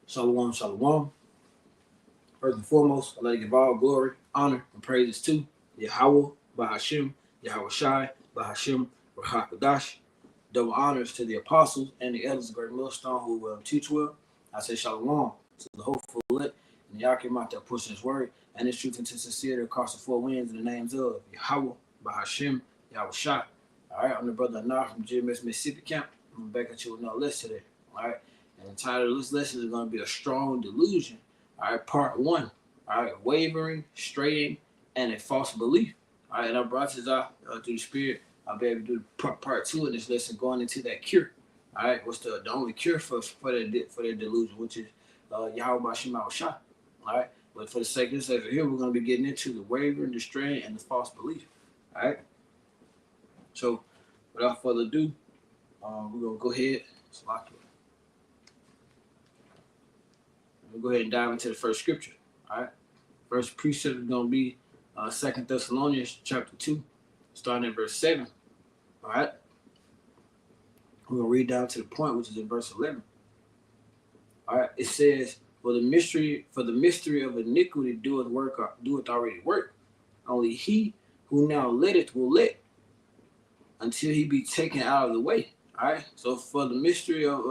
Shalom, shalom. First and foremost, I'd like to give all glory, honor, and praises to Yahweh, Bahashim, Yahweh Shai, Bahashim, Rahakadash. Double honors to the apostles and the elders of Great Millstone who will teach well. I say shalom to the hopeful elect and the Yakim out there pushing his word and his truth into sincerity across the four winds in the names of Yahweh, Bahashim, Yahweh Shai. All right, I'm the brother Anar from GMS Mississippi Camp. I'm back at you with another lesson today. All right, and the title of this lesson is going to be a strong delusion. All right, part one. All right, wavering, straying, and a false belief. All right, and I brought this out through the Spirit. I'll be able to do part two of this lesson, going into that cure. All right, what's the only cure for their delusion, which is Yahweh Bashim Al Shah. All right, but for the sake of this lesson here, we're going to be getting into the wavering, the straying, and the false belief. All right. So, without further ado, we're going to go ahead. We'll go ahead and dive into the first scripture. All right. First precept is going to be 2 Thessalonians chapter 2, starting at verse 7. All right. We're going to read down to the point, which is in verse 11. All right. It says, For the mystery of iniquity doeth already work. Only he who now letteth will let, until he be taken out of the way. All right. So for the mystery of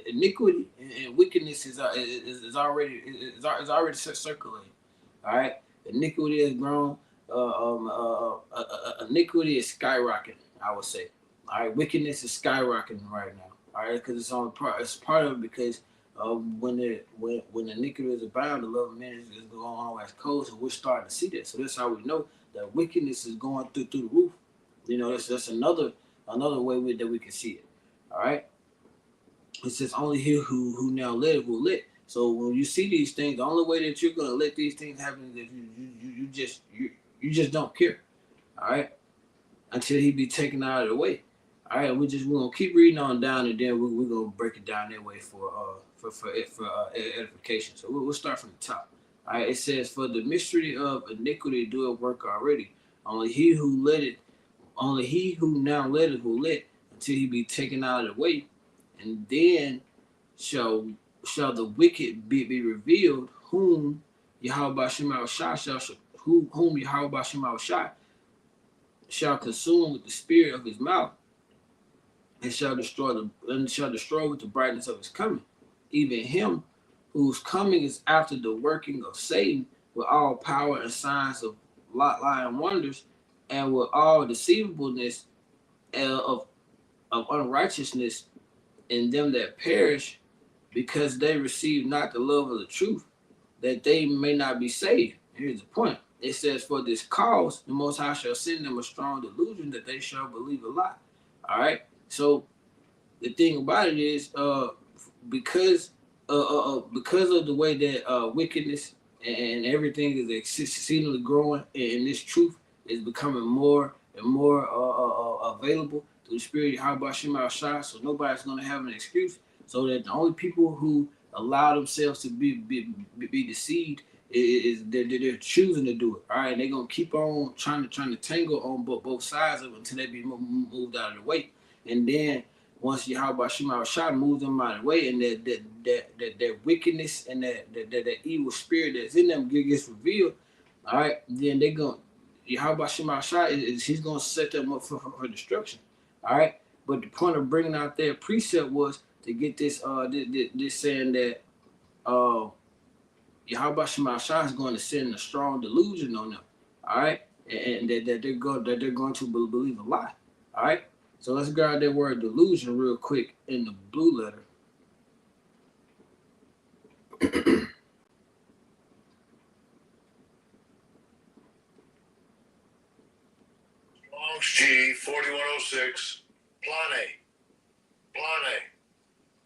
iniquity and wickedness is already circulating. All right. Iniquity has grown. Iniquity is skyrocketing, I would say. All right. Wickedness is skyrocketing right now. All right, because it's on part. It's part of it because when iniquity is abound, the love of men is going on as cold. So we're starting to see that. So that's how we know that wickedness is going through the roof. You know, that's another way that we can see it. All right. It says only he who now let will let. So when you see these things, the only way that you're gonna let these things happen is if you just don't care. All right. Until he be taken out of the way. All right. We're gonna keep reading on down, and then we're gonna break it down that way for edification. So we'll start from the top. All right. It says, for the mystery of iniquity doeth work already. Only he who now letteth will let, until he be taken out of the way, and then shall the wicked be revealed, whom Yahweh Bashim Al Shah shall consume with the spirit of his mouth, and shall destroy with the brightness of his coming, even him whose coming is after the working of Satan with all power and signs of lying wonders, and with all deceivableness of unrighteousness in them that perish, because they receive not the love of the truth, that they may not be saved. Here's the point. It says, for this cause, the Most High shall send them a strong delusion, that they shall believe a lie. All right. So the thing about it is, because of the way that wickedness and everything is exceedingly growing, and this truth is becoming more and more available through the Spirit of Yahweh Shema Shah, so nobody's going to have an excuse. So that the only people who allow themselves to be deceived is they're choosing to do it. All right, and they're going to keep on trying to tangle on both sides of it until they be moved out of the way. And then once Yahweh Shema Shah moves them out of the way, and that wickedness and that evil spirit that's in them gets revealed, all right, then they're going to, Yahweh Shema Shah he's going to set them up for destruction. All right. But the point of bringing out that precept was to get this this saying that Yahweh Shema Shah is going to send a strong delusion on them. All right. And that they're going to believe a lie. All right. So let's grab that word delusion real quick in the blue letter. G 4106 plane.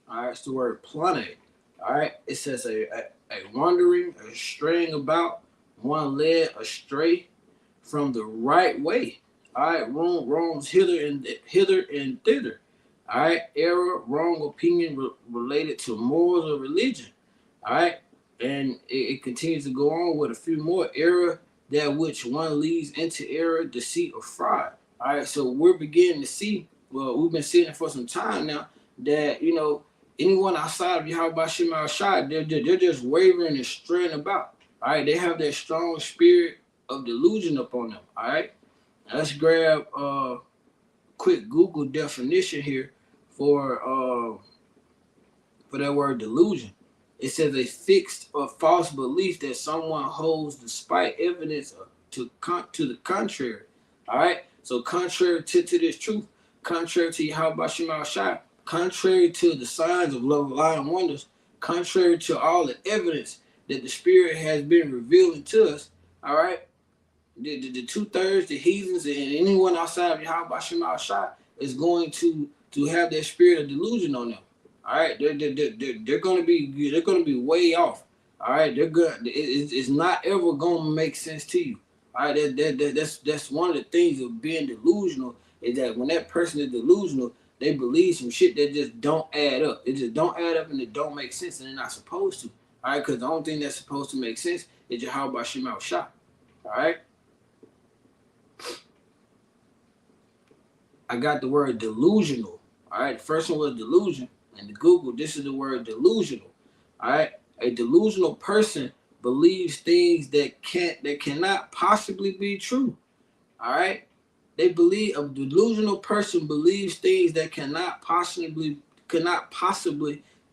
All right, it's the word plane. All right, it says a wandering, a straying about, one led astray from the right way. All right, roams hither and thither. All right, error, wrong opinion related to morals or religion. All right, and it continues to go on with a few more. Error, that which one leads into error, deceit, or fraud. All right, so we're beginning to see, well, we've been seeing it for some time now, that, you know, Anyone outside of Yahweh Shema Shai, they're just wavering and straying about. All right, they have that strong spirit of delusion upon them. All right, now let's grab a quick Google definition here for that word delusion. It says a fixed or false belief that someone holds despite evidence to the contrary. All right, so contrary to this truth, contrary to Yahweh Shema Shai, contrary to the signs of love, light, and wonders, contrary to all the evidence that the Spirit has been revealing to us. All right, the 2/3, the heathens, and anyone outside of Yahweh Shema Shai is going to have that spirit of delusion on them. All right, they're gonna be way off. All right, they're good. It's not ever gonna make sense to you. All right, that's one of the things of being delusional is that when that person is delusional, they believe some shit that just don't add up. It just don't add up and it don't make sense, and they're not supposed to. All right, because the only thing that's supposed to make sense is Yahweh Shema Shai. All right. I got the word delusional. All right, the first one was delusion, and the Google, this is the word delusional. All right, a delusional person believes things that cannot possibly be true. All right, they believe a delusional person believes things that cannot possibly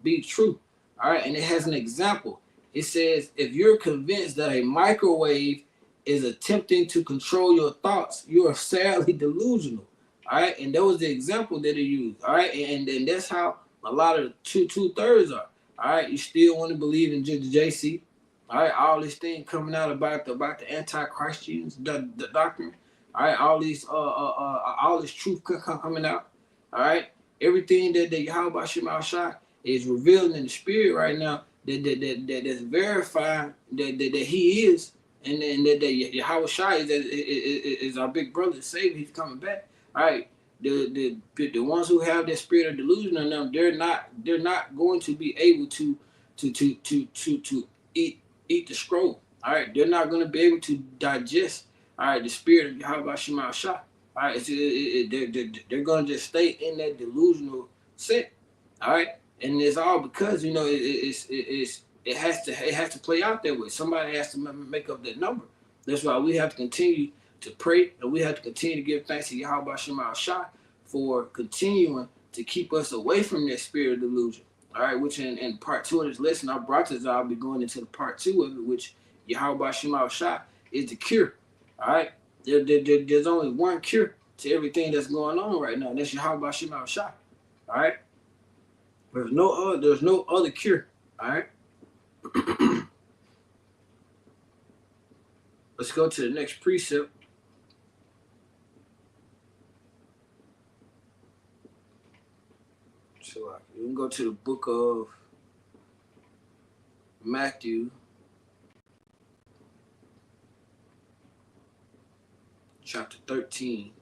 be true. All right, and it has an example. It says if you're convinced that a microwave is attempting to control your thoughts, you are sadly delusional. All right, and that was the example that he used. All right, and that's how a lot of the 2/3 are. All right, you still want to believe in the JC. All right, all this thing coming out about the anti-Christians, the doctrine. All right, all this truth coming out. All right, everything that Yahweh Shema Shai is revealing in the spirit right now that's verifying that he is, and that Yahweh Shai is our big brother, Savior. He's coming back. All right, the ones who have that spirit of delusion on them, they're not going to be able to eat the scroll. All right, they're not going to be able to digest. All right, the spirit of Yahweh Shema Shai. All right, they're going to just stay in that delusional set. All right, and it's all because it has to play out that way. Somebody has to make up that number. That's why we have to continue to pray, and we have to continue to give thanks to Yahweh Shema Shai for continuing to keep us away from that spirit of delusion. All right, which in part 2 of this lesson, I brought this. I'll be going into the part 2 of it, which Yahweh Shema Shai is the cure. All right, there's only one cure to everything that's going on right now. And that's Yahweh Shema Shai. All right, there's no other cure. All right. Let's go to the next precept. So we can go to the book of Matthew, chapter 13.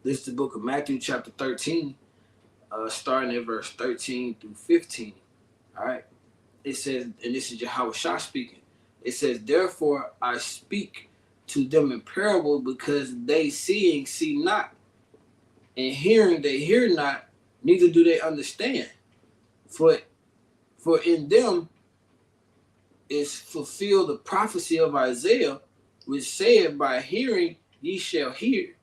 This is the book of Matthew, chapter 13, starting at verse 13 through 15. All right. It says, and this is Yahweh Shai speaking. It says, therefore I speak to them in parable, because they seeing see not, and hearing they hear not, neither do they understand. For in them is fulfilled the prophecy of Isaiah, which said, by hearing ye shall hear,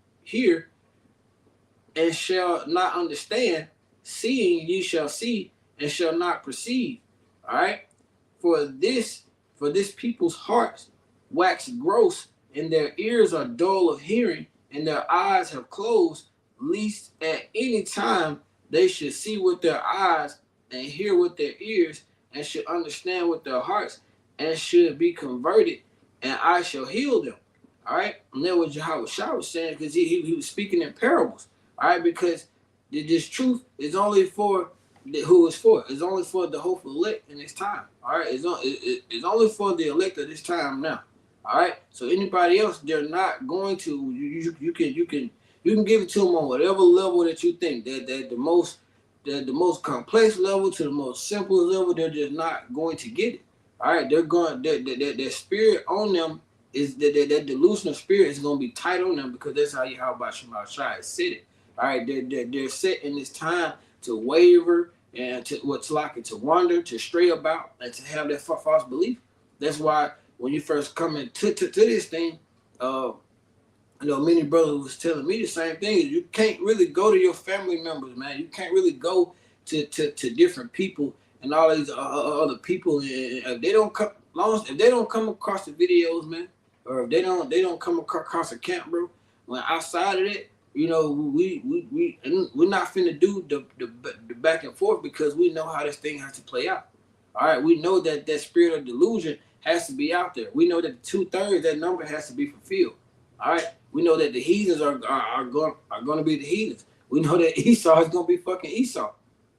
and shall not understand, seeing ye shall see, and shall not perceive. All right? For this people's hearts wax gross, and their ears are dull of hearing, and their eyes have closed, lest at any time they should see with their eyes, and hear with their ears, and should understand with their hearts, and should be converted, and I shall heal them. All right? And that was Yahweh Shai was saying, because he was speaking in parables. All right? Because this truth is only for who it's for. It's only for the hopeful elect in this time. All right? It's only for the elect of this time now. All right? So anybody else, they're not going to. You can give it to them on whatever level that you think. That the most complex level to the most simple level, they're just not going to get it. All right? They're going. Their spirit on them is that delusional spirit is going to be tight on them, because that's how Yahweh Shema Shai is sitting. All right, they're set in this time to waver and to what's like it, to wander, to stray about, and to have that false belief. That's why when you first come into to this thing, many brothers was telling me the same thing. You can't really go to your family members, man. You can't really go to different people and all these other people. And if they don't come, if they don't come across the videos, man, or if they don't come across a camp, bro. When outside of it, we're not finna do the back and forth, because we know how this thing has to play out. All right, we know that spirit of delusion has to be out there. We know that 2/3 that number has to be fulfilled. All right, we know that the heathens are going to be the heathens. We know that Esau is going to be fucking Esau.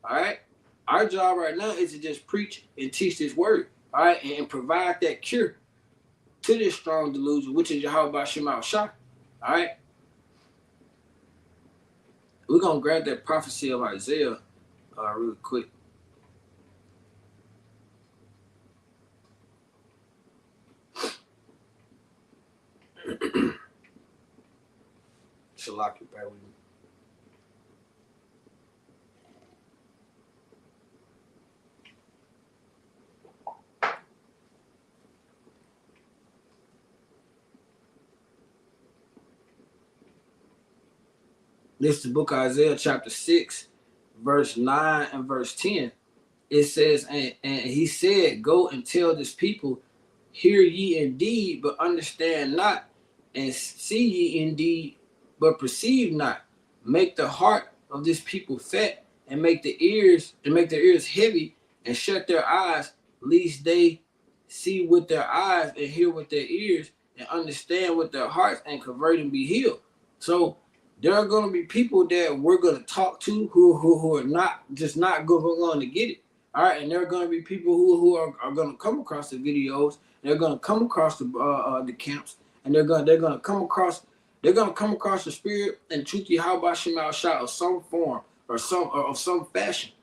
All right, our job right now is to just preach and teach this word. All right, and provide that cure to this strong delusion, which is Yahweh Shema Shai. All right, we're gonna grab that prophecy of Isaiah really quick. Shalaki, bear with me. This is the book of Isaiah, chapter 6, verse 9 and verse 10. It says, and he said, go and tell this people, hear ye indeed, but understand not, and see ye indeed, but perceive not. Make the heart of this people fat, and make their ears heavy, and shut their eyes, lest they see with their eyes and hear with their ears, and understand with their hearts, and convert and be healed. So there are going to be people that we're going to talk to who are not going to get it. All right, and there are going to be people who are going to come across the videos. They're going to come across the camps, and they're going to come across the spirit and truth Yahweh Shema Shai of some form or some fashion.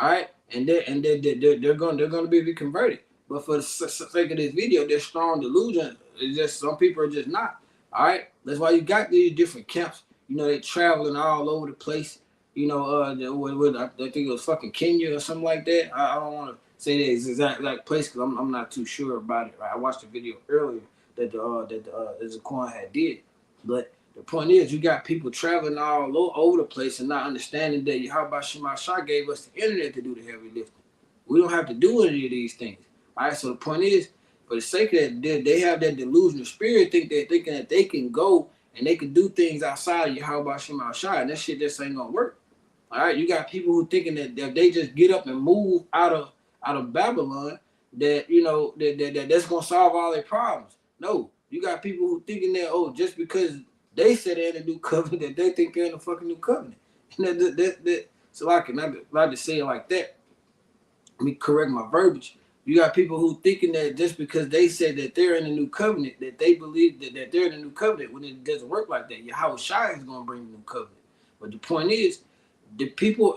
All right, and they're going to be converted. But for the sake of this video, their strong delusion is just some people are just not. All right, that's why you got these different camps. They're traveling all over the place. I think it was fucking Kenya or something like that. I don't want to say the exact place, because I'm not too sure about it. I watched the video earlier that the Zaquan had did, but the point is, you got people traveling all over the place and not understanding that Yahweh Shema Shai gave us the internet to do the heavy lifting. We don't have to do any of these things. All right. So the point is, for the sake of that, they have that delusional spirit, thinking that they can go and they can do things outside of Yahweh Shema Shai, and that shit just ain't gonna work. All right, you got people who thinking that if they just get up and move out of Babylon, that's gonna solve all their problems. No, you got people who thinking that just because they said they're in the new covenant, that they think they're in the fucking new covenant. So I can not to say it like that. Let me correct my verbiage. You got people who thinking that just because they said that they're in the new covenant, that they believe that they're in the new covenant, when it doesn't work like that. Yahweh Shai is gonna bring the new covenant. But the point is,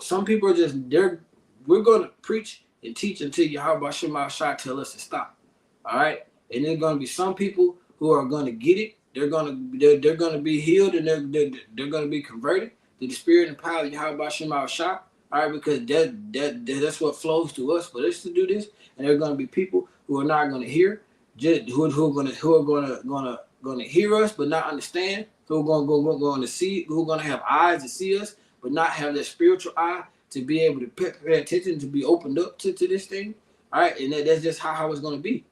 some people are just we're going to preach and teach until Yahweh Shema Shai tell us to stop. All right, and there's going to be some people who are going to get it. They're going to be healed, and they're going to be converted to the spirit and power of Yahweh Shema Shai. All right, because that's what flows to us for us to do this. And there are going to be people who are not going to hear, who are going to hear us but not understand. Who are going to see, who are going to have eyes to see us, but not have that spiritual eye to be able to pay attention, to be opened up to this thing. All right, and that's just how it's going to be.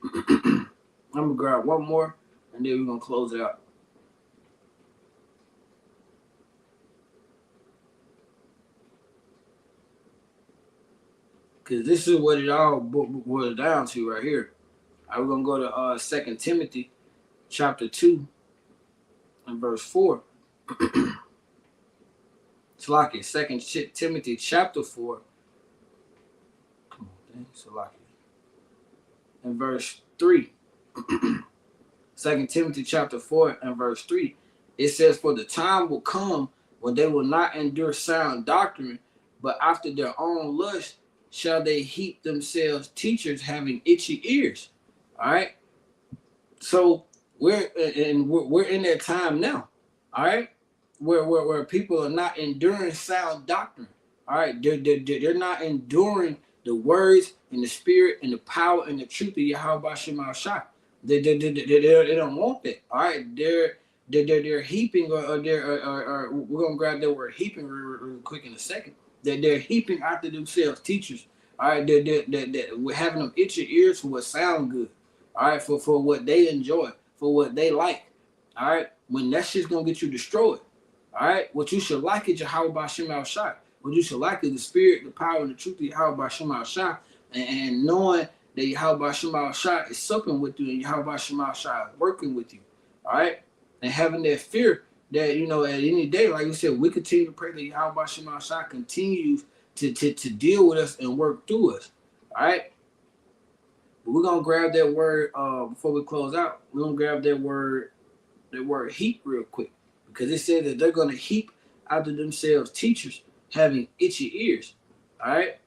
I'm going to grab one more, and then we're going to close it out. Because this is what it all boils down to right here. All right, we're going to go to 2 Timothy chapter 2 and verse 4. Salaki, 2 Timothy chapter 4. Come on, Salaki. And verse 3. 2 Timothy chapter 4 and verse 3. It says, for the time will come when they will not endure sound doctrine, but after their own lust shall they heap themselves teachers having itchy ears. All right. So we're in that time now, all right, where people are not enduring sound doctrine, all right. They're not enduring the words and the spirit and the power and the truth of Yahweh Shema Shai. They don't want that, all right. They're heaping or or we're gonna grab that word heaping real quick in a second. They're heaping after themselves teachers, all right. We're having them itch your ears for what sound good, all right, for what they enjoy, for what they like, all right. When that shit's gonna get you destroyed, all right. What you should like is Yahweh Bashim Shai. What you should like is the spirit, the power, and the truth of Yahweh Bashim Shai, and knowing that Yahweh Bashim Shai is supping with you and Yahweh Bashim Shai is working with you, all right, and having that fear that at any day, like we said, we continue to pray that Yahweh Bashim Shai continues to deal with us and work through us, all right. But we're gonna grab that word before we close out. We're gonna grab that word heap real quick, because it says that they're gonna heap after themselves teachers having itchy ears. All right.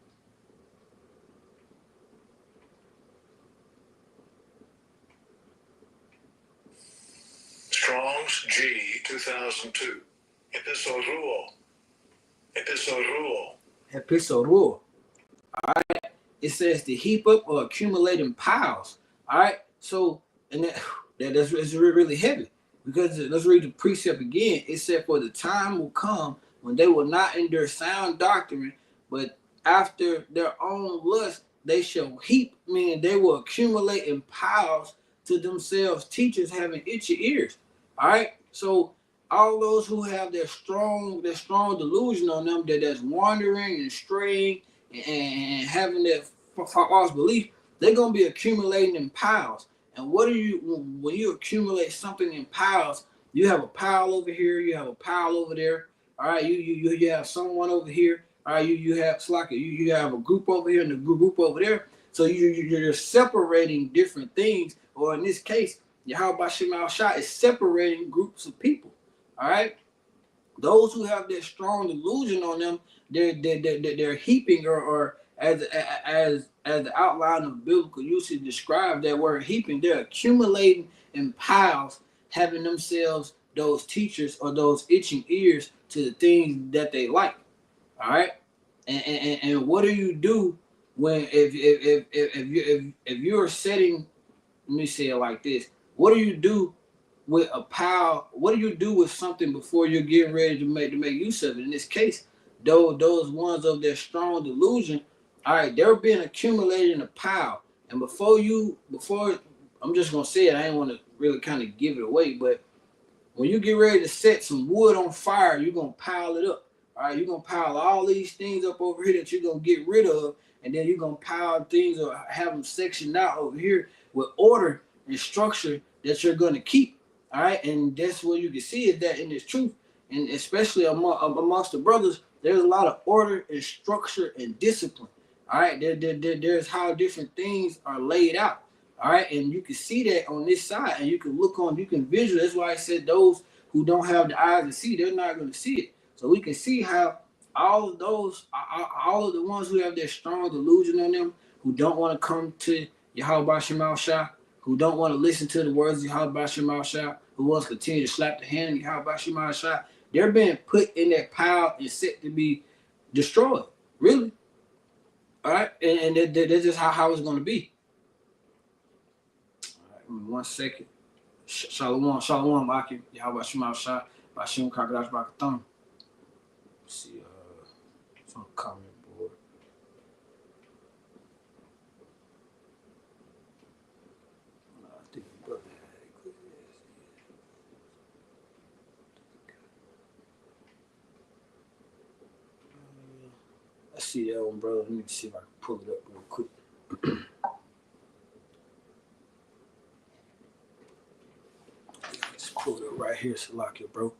Strong's G 2002. Epistle rule. It says to heap up or accumulate in piles. All right. So, and that's really heavy, because let's read the precept again. It said, "For the time will come when they will not endure sound doctrine, but after their own lust they shall heap," meaning they will accumulate in piles to themselves teachers having itchy ears. All right. So all those who have their strong delusion on them, that's wandering and straying and having that false belief, they're gonna be accumulating in piles. And what do you when you accumulate something in piles? You have a pile over here, you have a pile over there. All right, you have someone over here. All right, you have you have a group over here and a group over there. So you're separating different things, or in this case, Yahweh Shemal Shah is separating groups of people. All right, those who have this strong delusion on them, they're heaping, or as the outline of biblical usage described that word heaping, they're accumulating in piles, having themselves those teachers or those itching ears to the things that they like. All right, and what do you do when if you're setting? Let me say it like this: what do you do with a pile? What do you do with something before you're getting ready to make use of it? In this case, those ones of their strong delusion, all right, they're being accumulated in a pile. And before I'm just gonna say it, I didn't want to really kind of give it away, but when you get ready to set some wood on fire, you're gonna pile it up. All right, you're gonna pile all these things up over here that you're gonna get rid of, and then you're gonna pile things or have them sectioned out over here with order and structure that you're gonna keep. All right, and that's what you can see is that in this truth, and especially amongst the brothers, there's a lot of order and structure and discipline. All right, there's how different things are laid out. All right, and you can see that on this side, and you can visualize. That's why I said those who don't have the eyes to see, they're not going to see it. So we can see how all of the ones who have their strong delusion on them, who don't want to come to Yahweh Shemal Shah, who don't want to listen to the words of Yahweh Shemal Shah, who wants to continue to slap the hand of Yahweh Shemal Shah, they're being put in that pile and set to be destroyed. Really. All right, and that's just how it's going to be. 1 second. Shalom, Maki. Yahweh Shemal Shah. Bashim Kakadash Bakatham. See, it's on the comment board. I think the brother had it quick. I see that one, brother. Let me see if I can pull it up real quick. Just pull it up right here, Salakia, bro.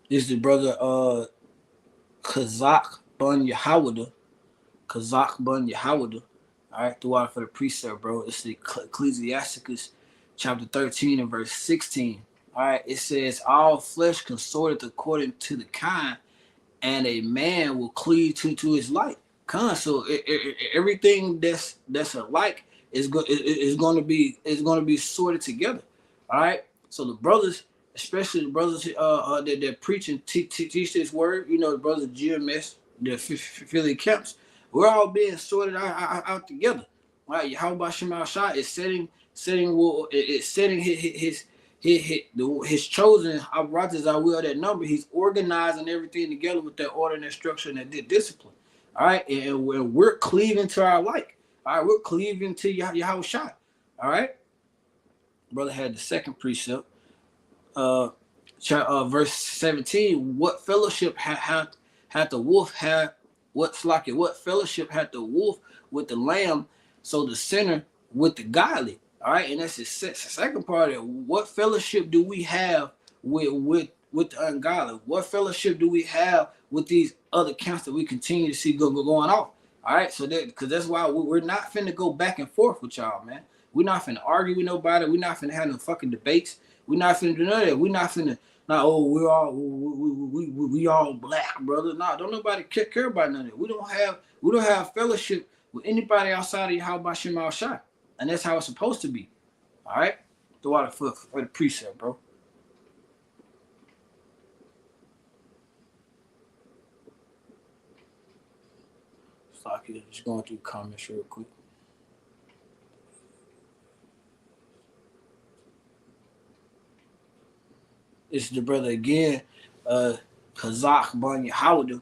This is the brother Kazak Bun Yahawada. All right, throughout for the precept, bro. It's the Ecclesiasticus chapter 13 and verse 16. All right, it says, all flesh consorteth according to the kind, and a man will cleave to his light. So everything that's alike is going to be sorted together. All right. So the brothers, especially the brothers that preach and teach this word, the brothers GMS, the Philly camps, we're all being sorted out together. Right? How about Shemal Shah is setting his chosen operators I will that number. He's organizing everything together with that order and that structure and that discipline. All right, and we're cleaving to our like. All right, we're cleaving to Yahweh Shah. All right, brother had the second precept. Verse 17. What fellowship had the wolf had? What fellowship had the wolf with the lamb? So the sinner with the godly. All right, and that's the second part of it. What fellowship do we have with the ungodly? What fellowship do we have with these other camps that we continue to see going off? All right, so that because that's why we're not finna go back and forth with y'all, man. We're not finna argue with nobody. We're not finna have no fucking debates. We're not finna do none of that. We're not finna. Nah, oh, we all black, brother. Nah, don't nobody care about none of that. We don't have fellowship with anybody outside of Yahweh Shemal Shah. And that's how it's supposed to be. All right? Throw out for the precept, bro. Stop here. Just going through comments real quick. This is the brother again, Kazakh Banya Howder.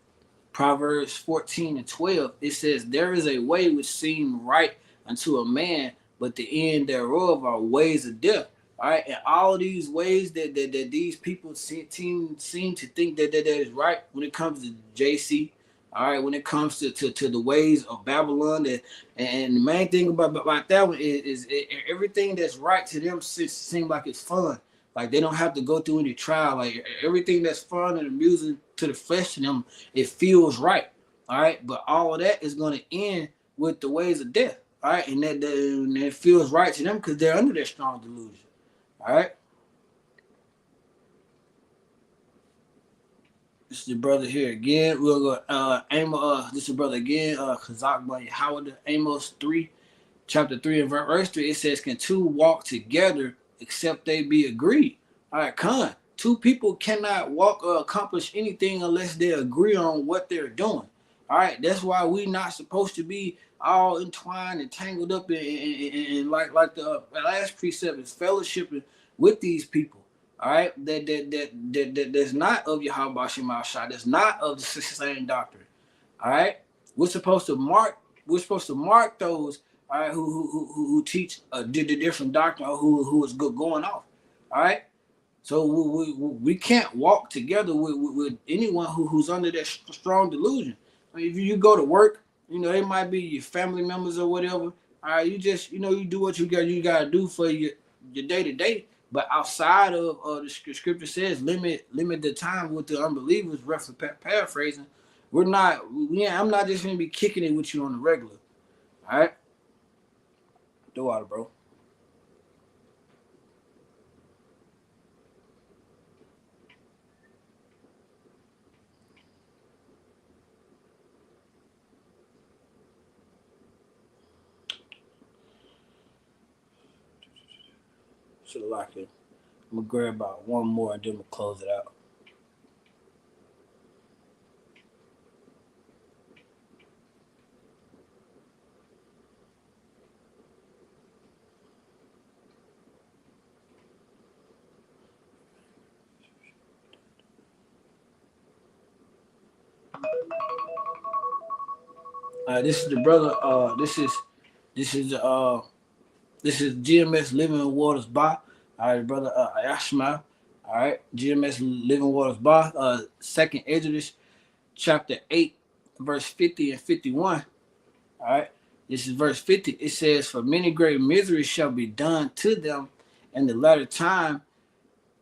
Proverbs 14 and 12. It says, there is a way which seems right unto a man, but the end thereof are ways of death. All right, and all of these ways that these people seem to think that is right when it comes to JC. All right, when it comes to the ways of Babylon, and the main thing about that one is everything that's right to them seems like it's fun. Like they don't have to go through any trial. Like everything that's fun and amusing to the flesh to them, it feels right. All right, but all of that is going to end with the ways of death. All right, and that feels right to them because they're under that strong delusion. All right. This is the brother here again. We'll go Amos. This is the brother again. Kazak by Howard. Amos 3, chapter 3 and verse 3. It says, "Can two walk together except they be agreed?" All right, Khan. Two people cannot walk or accomplish anything unless they agree on what they're doing. All right, that's why we not supposed to be all entwined and tangled up in like the last precept is fellowshipping with these people. All right, that's not of Yahweh Shemal Shah. That's not of the same doctrine. All right, we're supposed to mark those. All right, who teach a different doctrine or who is good going off. All right. So we can't walk together with anyone who's under that strong delusion. I mean, if you go to work, they might be your family members or whatever. All right, you just you do what you got to do for your day to day. But outside of the scripture says limit the time with the unbelievers. Roughly paraphrasing, I'm not just gonna be kicking it with you on the regular. All right, do out, bro. Should have locked it. I'm gonna grab about one more and then we'll close it out. This is the brother. This is GMS Living Waters Ba. All right, brother Ashma. All right, GMS Living Waters Ba. Second Exodus, chapter 8, verse 50 and 51. All right, this is verse 50. It says, "For many great miseries shall be done to them in the latter time."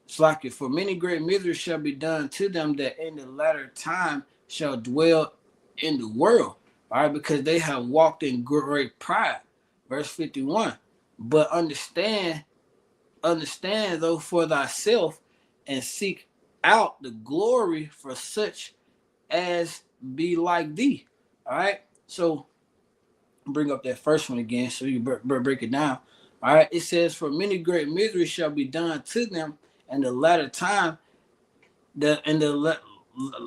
It's like it. For many great miseries shall be done to them that in the latter time shall dwell in the world. All right, because they have walked in great pride. Verse 51. But understand though for thyself and seek out the glory for such as be like thee. All right. So bring up that first one again so you break it down. All right, it says, "For many great miseries shall be done to them, and the latter time the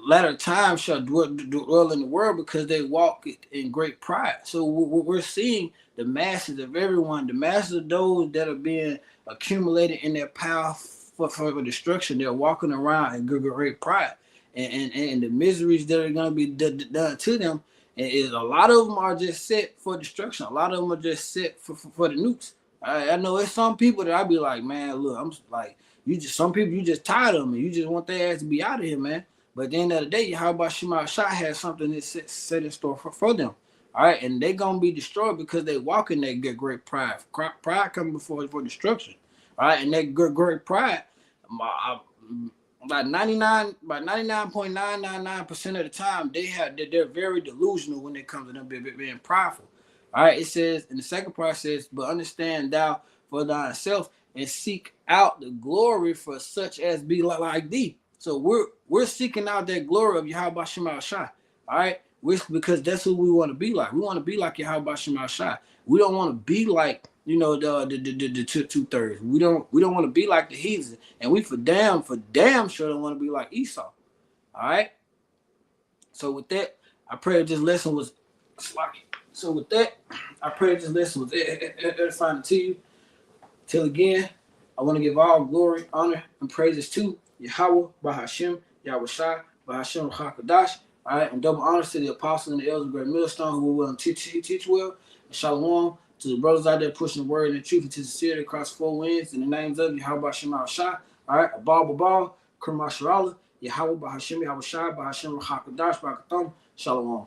latter time shall dwell in the world because they walk in great pride." So we're seeing the masses of everyone, the masses of those that are being accumulated in their power for destruction. They're walking around in great pride, and the miseries that are going to be done to them. And is a lot of them are just set for destruction. A lot of them are just set for the nukes. I know it's some people that I be like, man, look, I'm like, you just some people you just tired of them. You just want their ass to be out of here, man. But at the end of the day, how about Shema Shah has something that set in store for them. All right, and they gonna be destroyed because they walk in that great pride. Pride coming before destruction. All right, and that great pride, by 99.999% of the time, they're very delusional when it comes to them being prideful. All right, it says in the second part, it says, "But understand thou for thyself and seek out the glory for such as be like thee." So we're seeking out that glory of Yahweh Shema Shai. All right, because that's who we want to be like. We want to be like Yahweh Shema Shai. We don't want to be like the two-thirds. We don't want to be like the heathens, and we for damn sure don't want to be like Esau. All right. So with that, I pray that this lesson was sloppy. So with that, I pray that this lesson was edifying to you. Till again, I want to give all glory, honor, and praises to Yahweh, Bahashem, Yahweh Shai, Bahashem, Hakadash. All right, and double honors to the apostles and the elders of Great Millstone who will teach well. And shalom to the brothers out there pushing the word and the truth into sincerity across four winds in the names of Yahweh Shema Shai. All right, Abal, Kermasharala, Yahweh, Bahashem, Yahweh Shai, Bahashem, Hakadash, Bakatham, shalom.